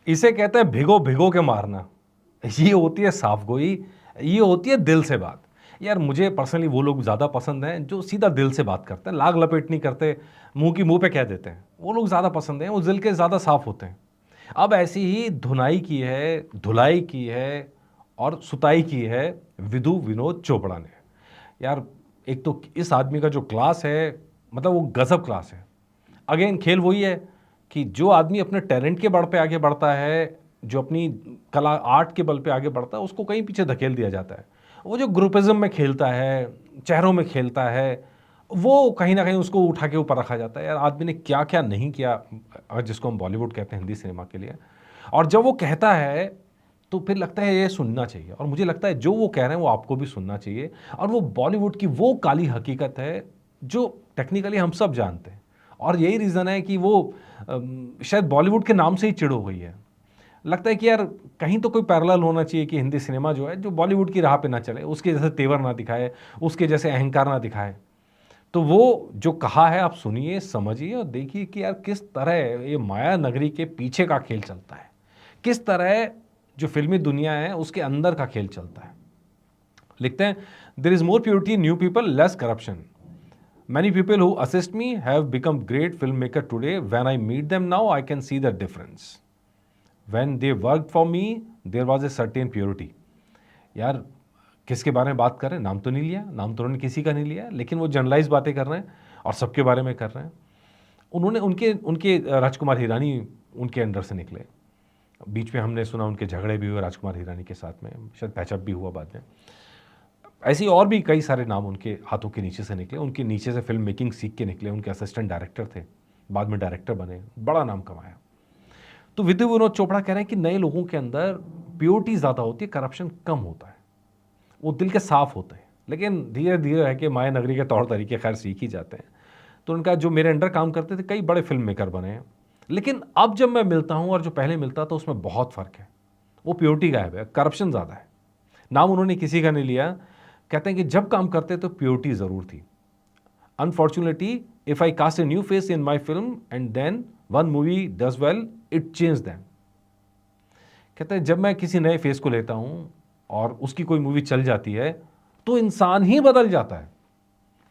इसे कहते हैं भिगो भिगो के मारना। ये होती है साफ गोई, ये होती है दिल से बात। यार मुझे पर्सनली वो लोग ज़्यादा पसंद हैं जो सीधा दिल से बात करते हैं, लाग लपेट नहीं करते, मुंह की मुंह पे कह देते हैं। वो लोग ज़्यादा पसंद हैं, वो दिल के ज़्यादा साफ होते हैं। अब ऐसी ही धुनाई की है, धुलाई की है और सुताई की है विधु विनोद चोपड़ा ने। यार एक तो इस आदमी का जो क्लास है, मतलब वो गजब क्लास है। अगेन खेल वही है कि जो आदमी अपने टैलेंट के बल पे आगे बढ़ता है, जो अपनी कला आर्ट के बल पे आगे बढ़ता है, उसको कहीं पीछे धकेल दिया जाता है। वो जो ग्रुपिज्म में खेलता है, चेहरों में खेलता है, वो कहीं ना कहीं उसको उठा के ऊपर रखा जाता है। यार आदमी ने क्या क्या नहीं किया, जिसको हम बॉलीवुड कहते हैं हिंदी सिनेमा के लिए। और जब वो कहता है तो फिर लगता है ये सुनना चाहिए, और मुझे लगता है जो वो कह रहे हैं वो आपको भी सुनना चाहिए। और वो बॉलीवुड की वो काली हकीकत है जो टेक्निकली हम सब जानते हैं, और यही रीज़न है कि वो शायद बॉलीवुड के नाम से ही चिड़ हो गई है। लगता है कि यार कहीं तो कोई पैरेलल होना चाहिए कि हिंदी सिनेमा जो है जो बॉलीवुड की राह पे ना चले, उसके जैसे तेवर ना दिखाए, उसके जैसे अहंकार ना दिखाए। तो वो जो कहा है आप सुनिए, समझिए और देखिए कि यार किस तरह ये माया नगरी के पीछे का खेल चलता है, किस तरह जो फिल्मी दुनिया है उसके अंदर का खेल चलता है। लिखते हैं, there is more purity new people, less corruption. Many people who assist me have become great filmmaker today. When I meet them now, I can see the difference. When they worked for me, there was a certain purity. यार किसके बारे में बात कर रहे हैं, नाम तो नहीं लिया, नाम तो उन्होंने किसी का नहीं लिया, लेकिन वो जनरलाइज बातें कर रहे हैं और सबके बारे में कर रहे हैं। उन्होंने उनके उनके राजकुमार हिरानी उनके अंडर से निकले। बीच में हमने सुना उनके झगड़े भी हुए राजकुमार हिरानी के साथ में, शायद पैचअप भी हुआ बाद में। ऐसी और भी कई सारे नाम उनके हाथों के नीचे से निकले, उनके नीचे से फिल्म मेकिंग सीख के निकले। उनके असिस्टेंट डायरेक्टर थे, बाद में डायरेक्टर बने, बड़ा नाम कमाया। तो विधु विनोद चोपड़ा कह रहे हैं कि नए लोगों के अंदर प्योरिटी ज़्यादा होती है, करप्शन कम होता है, वो दिल के साफ होते हैं। लेकिन धीरे धीरे है कि माया नगरी के तौर तरीके खैर सीख ही जाते हैं। तो उनका जो मेरे अंडर काम करते थे कई बड़े फिल्म मेकर बने हैं, लेकिन अब जब मैं मिलता हूँ और जो पहले मिलता था उसमें बहुत फ़र्क है। वो प्योरिटी गायब है, करप्शन ज़्यादा है। नाम उन्होंने किसी का नहीं लिया। कहते हैं कि जब काम करते तो प्योरिटी ज़रूर थी। Unfortunately if I cast a new face in my film and then one movie does well, it change them. कहते हैं जब मैं किसी नए फेस को लेता हूँ और उसकी कोई मूवी चल जाती है तो इंसान ही बदल जाता है।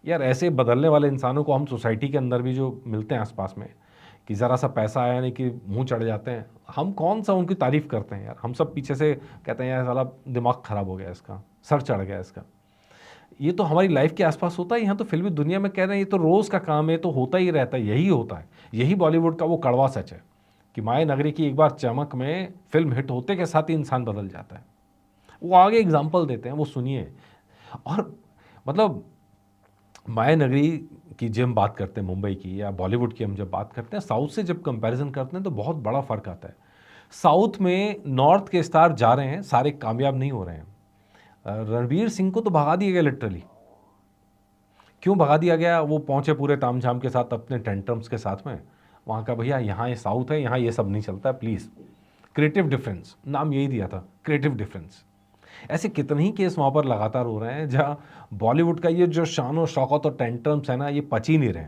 यार ऐसे बदलने वाले इंसानों को हम सोसाइटी के अंदर भी जो मिलते हैं आसपास में, कि ज़रा सा पैसा आया नहीं कि मुंह चढ़ जाते हैं, हम कौन सा उनकी तारीफ़ करते हैं। यार हम सब पीछे से कहते हैं यार साला दिमाग ख़राब हो गया इसका, सर चढ़ गया इसका। ये तो हमारी लाइफ के आसपास होता है। यहाँ तो फिल्मी दुनिया में कह रहे हैं ये तो रोज़ का काम है, तो होता ही रहता है, यही होता है। यही बॉलीवुड का वो कड़वा सच है कि माया नगरी की एक बार चमक में फिल्म हिट होते के साथ ही इंसान बदल जाता है। वो आगे एग्जाम्पल देते हैं, वो सुनिए। और मतलब माया नगरी की जब हम बात करते हैं मुंबई की, या बॉलीवुड की हम जब बात करते हैं, साउथ से जब कंपैरिजन करते हैं तो बहुत बड़ा फ़र्क आता है। साउथ में नॉर्थ के स्टार जा रहे हैं, सारे कामयाब नहीं हो रहे हैं। रणवीर सिंह को तो भगा दिया गया लिटरली। क्यों भगा दिया गया? वो पहुंचे पूरे तामझाम के साथ अपने टेंट्रम्स के साथ में। वहाँ का भैया यहाँ ये साउथ है, यहाँ ये सब नहीं चलता है, प्लीज़। क्रिएटिव डिफरेंस नाम यही दिया था, क्रिएटिव डिफरेंस। ऐसे कितने ही केस वहाँ पर लगातार हो रहे हैं जहाँ बॉलीवुड का ये जो शान और शौकत और टेंट्रम्स है ना, ये पच ही नहीं रहे।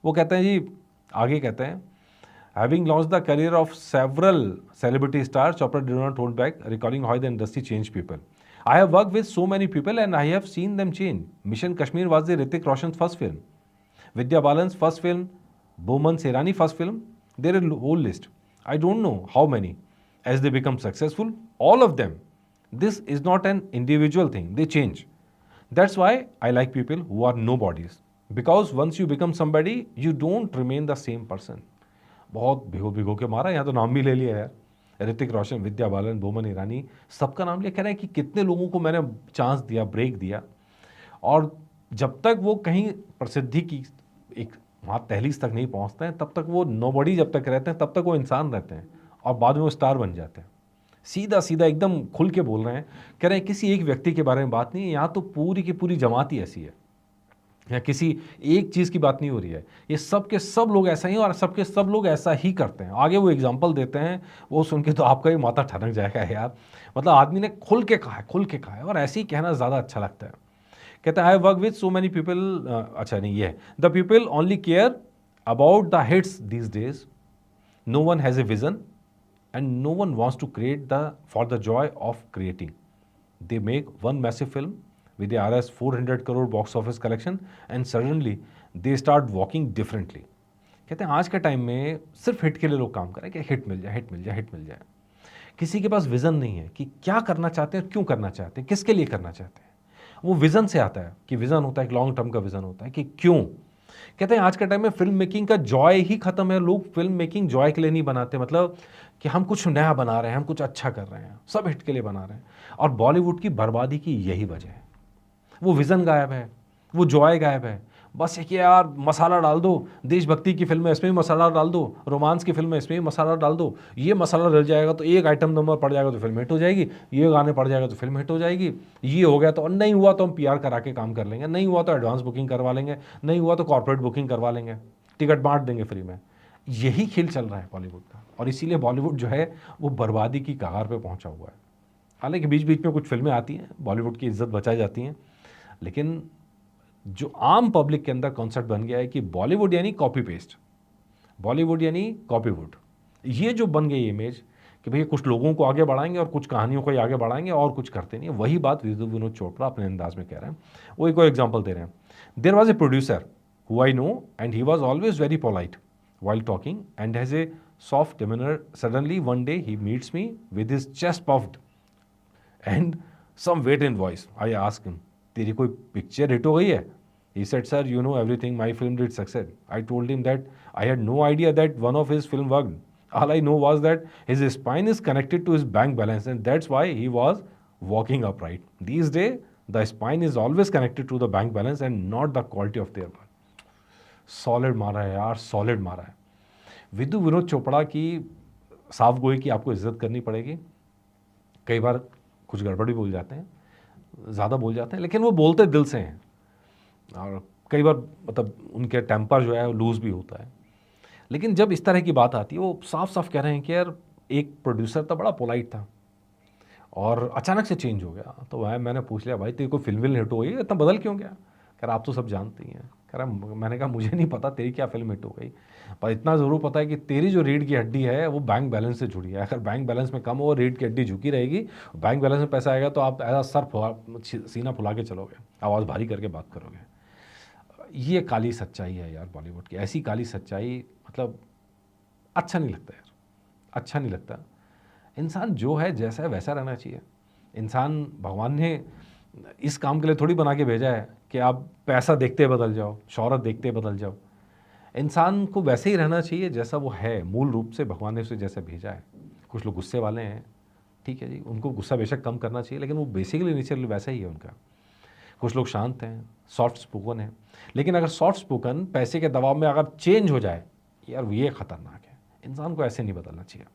वो कहते हैं जी, आगे कहते हैं, having launch the career of several celebrity star, Chopra did not hold back, recording how the industry change people. I have worked with so many people and I have seen them change. Mission Kashmir was the Hrithik Roshan's first film. Vidya Balan's first film. Boman Serani first film. There is a whole list. I don't know how many. As they become successful, all of them. This is not an individual thing. They change. That's why I like people who are nobodies. Because once you become somebody, you don't remain the same person. बहुत भिगो भिगो के मारा, यहाँ तो नाम भी ले लिया यार। ऋतिक रोशन, विद्या बालन, बोमन ईरानी, सबका नाम लिया। कह रहे हैं कि कितने लोगों को मैंने चांस दिया, ब्रेक दिया, और जब तक वो कहीं प्रसिद्धि की एक वहाँ तहलीस तक नहीं पहुँचते हैं, तब तक वो नोबडी जब तक रहते हैं, तब तक वो इंसान रहते हैं, और बाद में वो स्टार बन जाते हैं। सीधा सीधा एकदम खुल के बोल रहे हैं। कह रहे हैं किसी एक व्यक्ति के बारे में बात नहीं है, यहाँ तो पूरी की पूरी जमात ही ऐसी है, या किसी एक चीज़ की बात नहीं हो रही है। ये सब के सब लोग ऐसा ही, और सब के सब लोग ऐसा ही करते हैं। आगे वो एग्जाम्पल देते हैं, वो सुन के तो आपका भी माथा ठनक जाएगा यार। मतलब आदमी ने खुल के कहा है, खुल के कहा है, और ऐसे ही कहना ज़्यादा अच्छा लगता है। कहते हैं, I work with so many people, अच्छा नहीं, ये है, the people only care about the hits these days, no one has a vision, and no one wants to create for the joy of creating. They make one massive film with the RS 400 crore box office collection and suddenly they start walking differently. कहते हैं आज के time में सिर्फ hit के लिए लोग काम करें कि हिट मिल जाए, हिट मिल जाए, हिट मिल जाए। किसी के पास विजन नहीं है कि क्या करना चाहते हैं, क्यों करना चाहते हैं, किसके लिए करना चाहते हैं। वो विजन से आता है कि विजन होता है, एक लॉन्ग टर्म का विजन होता है कि क्यों। कहते हैं आज के टाइम में फिल्म मेकिंग का जॉय ही खत्म है। लोग फिल्म मेकिंग जॉय के लिए नहीं बनाते, मतलब कि हम कुछ नया बना रहे हैं, हम कुछ अच्छा कर रहे हैं, सब हिट के लिए बना रहे हैं। और बॉलीवुड की बर्बादी की यही वजह है। वो विजन गायब है, वो जॉय गायब है। बस एक यार मसाला डाल दो, देशभक्ति की फिल्म है इसमें भी मसाला डाल दो, रोमांस की फिल्म है इसमें भी मसाला डाल दो, ये मसाला डल जाएगा तो एक आइटम नंबर पड़ जाएगा तो फिल्म हिट हो जाएगी, ये गाने पड़ जाएगा तो फिल्म हिट हो जाएगी, ये हो गया तो नहीं हुआ तो हम पीआर करा के काम कर लेंगे, नहीं हुआ तो एडवांस बुकिंग करवा लेंगे, नहीं हुआ तो कॉर्पोरेट बुकिंग करवा लेंगे, टिकट बांट देंगे फ्री में। यही खेल चल रहा है बॉलीवुड का, और इसीलिए बॉलीवुड जो है वो बर्बादी की कगार पर पहुँचा हुआ है। हालांकि बीच बीच में कुछ फिल्में आती हैं, बॉलीवुड की इज्जत बचाई जाती हैं, लेकिन जो आम पब्लिक के अंदर कॉन्सेप्ट बन गया है कि बॉलीवुड यानी कॉपी पेस्ट, बॉलीवुड यानी कॉपीवुड, ये जो बन गई इमेज कि भैया कुछ लोगों को आगे बढ़ाएंगे और कुछ कहानियों को ही आगे बढ़ाएंगे और कुछ करते नहीं है, वही बात विनोद चोपड़ा अपने अंदाज में कह रहे हैं। वो एक और एग्जाम्पल दे रहे हैं। There was a producer who I know and he was always very polite while talking and has a soft demeanor. Suddenly one day he meets me with his chest puffed and some weight in voice. I asked him, तेरी कोई picture hit हो गई है? He said, sir, you know everything, my film did success. I told him that I had no idea that one of his film worked. All I know was that his spine is connected to his bank balance and that's why he was walking upright. These days, the spine is always connected to the bank balance and not the quality of their work. Solid मारा है यार, solid मारा है। विनोद चोपड़ा की साफ गोई की आपको इज्जत करनी पड़ेगी। कई बार कुछ गड़बड़ भी बोल जाते हैं, ज़्यादा बोल जाते हैं, लेकिन वो बोलते दिल से हैं। और कई बार मतलब उनके टेम्पर जो है वो लूज़ भी होता है। लेकिन जब इस तरह की बात आती है, वो साफ साफ कह रहे हैं कि यार एक प्रोड्यूसर था, बड़ा पोलाइट था और अचानक से चेंज हो गया। तो मैंने पूछ लिया, भाई तेरी कोई फिल्म विल्म हिट हो गई, इतना बदल क्यों गया? कह रहा आप तो सब जानते ही हैं। कह रहा मैंने कहा मुझे नहीं पता तेरी क्या फिल्म हिट हो गई, पर इतना ज़रूर पता है कि तेरी जो रीढ़ की हड्डी है वो बैंक बैलेंस से जुड़ी है। अगर बैंक बैलेंस में कम हो, रीढ़ की हड्डी झुकी रहेगी, बैंक बैलेंस में पैसा आएगा तो आप ऐसा सीना फुला के चलोगे, आवाज़ भारी करके बात करोगे। ये काली सच्चाई है यार बॉलीवुड की। ऐसी काली सच्चाई मतलब अच्छा नहीं लगता यार, अच्छा नहीं लगता। इंसान जो है जैसा है वैसा रहना चाहिए। इंसान भगवान ने इस काम के लिए थोड़ी बना के भेजा है कि आप पैसा देखते बदल जाओ, शोहरत देखते बदल जाओ। इंसान को वैसे ही रहना चाहिए जैसा वो है, मूल रूप से भगवान ने उसे जैसे भेजा है। कुछ लोग गुस्से वाले हैं, ठीक है जी, उनको गुस्सा बेशक कम करना चाहिए, लेकिन वो बेसिकली नेचर वैसा ही है उनका। कुछ लोग शांत हैं, सॉफ्ट स्पोकन हैं, लेकिन अगर सॉफ्ट स्पोकन पैसे के दबाव में अगर चेंज हो जाए, यार ये ख़तरनाक है। इंसान को ऐसे नहीं बदलना चाहिए।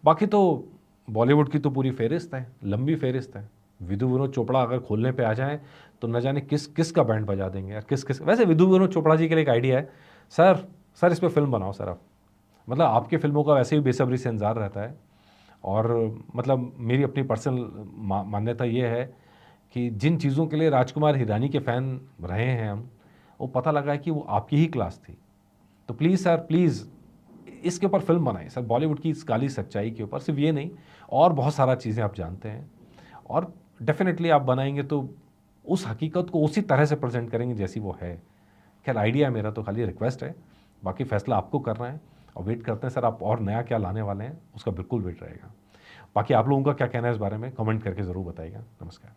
बाकी तो बॉलीवुड की तो पूरी फेरिस्त है, लंबी फेरिस्त है। विनोद चोपड़ा अगर खोलने पे आ जाएं तो न जाने किस किस का बैंड बजा देंगे यार, किस किस। वैसे विनोद चोपड़ा जी के लिए एक आइडिया है, सर इस पर फिल्म बनाओ सर आप। मतलब आपकी फिल्मों का वैसे ही बेसब्री से इंतजार रहता है। और मतलब मेरी अपनी पर्सनल मान्यता ये है कि जिन चीज़ों के लिए राजकुमार हिरानी के फ़ैन रहे हैं हम, वो पता लगा है कि वो आपकी ही क्लास थी। तो प्लीज़ सर, प्लीज़ इसके ऊपर फिल्म बनाएं सर, बॉलीवुड की इस काली सच्चाई के ऊपर। सिर्फ ये नहीं, और बहुत सारा चीज़ें आप जानते हैं, और डेफिनेटली आप बनाएंगे तो उस हकीकत को उसी तरह से प्रेजेंट करेंगे जैसी वो है। खैर आइडिया मेरा तो खाली रिक्वेस्ट है, बाकी फैसला आपको करना है। और वेट करते हैं सर आप और नया क्या लाने वाले हैं, उसका बिल्कुल वेट रहेगा। बाकी आप लोगों का क्या कहना है इस बारे में कमेंट करके ज़रूर बताइएगा। नमस्कार।